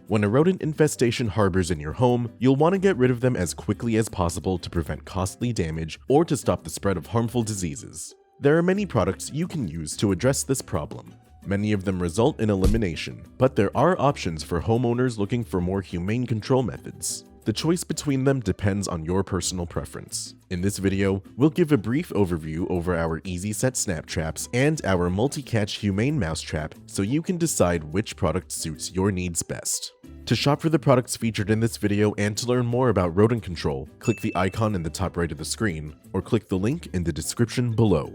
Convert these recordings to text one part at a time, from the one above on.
When a rodent infestation harbors in your home, you'll want to get rid of them as quickly as possible to prevent costly damage or to stop the spread of harmful diseases. There are many products you can use to address this problem. Many of them result in elimination, but there are options for homeowners looking for more humane control methods. The choice between them depends on your personal preference. In this video, we'll give a brief overview over our Easy Set Snap Traps and our Multi-Catch Humane Mouse Trap so you can decide which product suits your needs best. To shop for the products featured in this video and to learn more about rodent control, click the icon in the top right of the screen or click the link in the description below.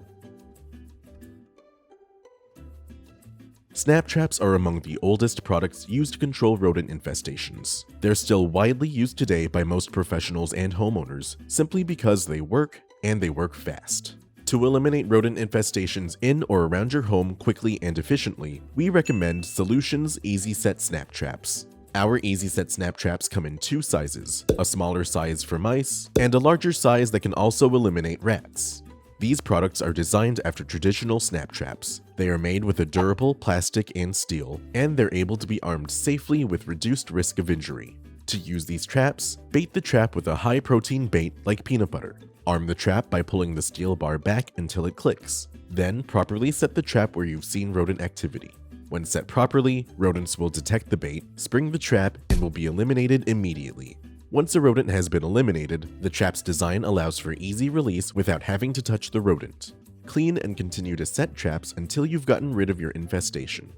Snap traps are among the oldest products used to control rodent infestations. They're still widely used today by most professionals and homeowners, simply because they work and they work fast. To eliminate rodent infestations in or around your home quickly and efficiently, we recommend Solutions Easy Set Snap Traps. Our Easy Set Snap Traps come in two sizes, a smaller size for mice, and a larger size that can also eliminate rats. These products are designed after traditional snap traps. They are made with a durable plastic and steel, and they're able to be armed safely with reduced risk of injury. To use these traps, bait the trap with a high-protein bait like peanut butter. Arm the trap by pulling the steel bar back until it clicks. Then properly set the trap where you've seen rodent activity. When set properly, rodents will detect the bait, spring the trap, and will be eliminated immediately. Once a rodent has been eliminated, the trap's design allows for easy release without having to touch the rodent. Clean and continue to set traps until you've gotten rid of your infestation.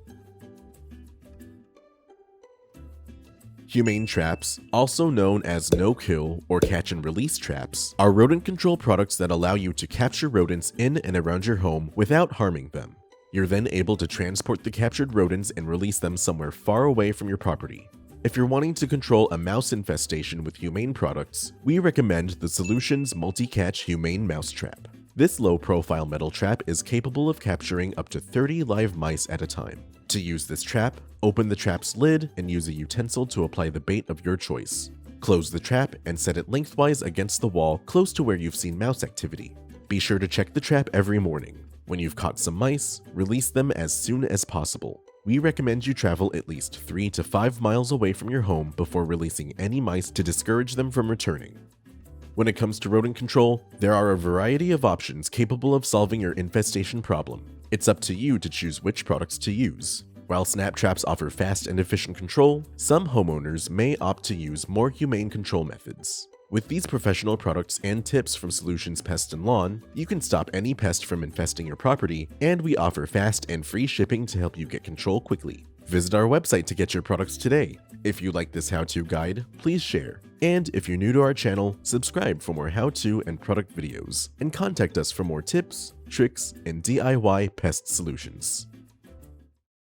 Humane traps, also known as no-kill or catch-and-release traps, are rodent control products that allow you to capture rodents in and around your home without harming them. You're then able to transport the captured rodents and release them somewhere far away from your property. If you're wanting to control a mouse infestation with humane products, we recommend the Solutions Multi-Catch Humane Mouse Trap. This low-profile metal trap is capable of capturing up to 30 live mice at a time. To use this trap, open the trap's lid and use a utensil to apply the bait of your choice. Close the trap and set it lengthwise against the wall close to where you've seen mouse activity. Be sure to check the trap every morning. When you've caught some mice, release them as soon as possible. We recommend you travel at least 3 to 5 miles away from your home before releasing any mice to discourage them from returning. When it comes to rodent control, there are a variety of options capable of solving your infestation problem. It's up to you to choose which products to use. While snap traps offer fast and efficient control, some homeowners may opt to use more humane control methods. With these professional products and tips from Solutions Pest and Lawn, you can stop any pest from infesting your property, and we offer fast and free shipping to help you get control quickly. Visit our website to get your products today. If you like this how-to guide, please share. And if you're new to our channel, subscribe for more how-to and product videos, and contact us for more tips, tricks, and DIY pest solutions.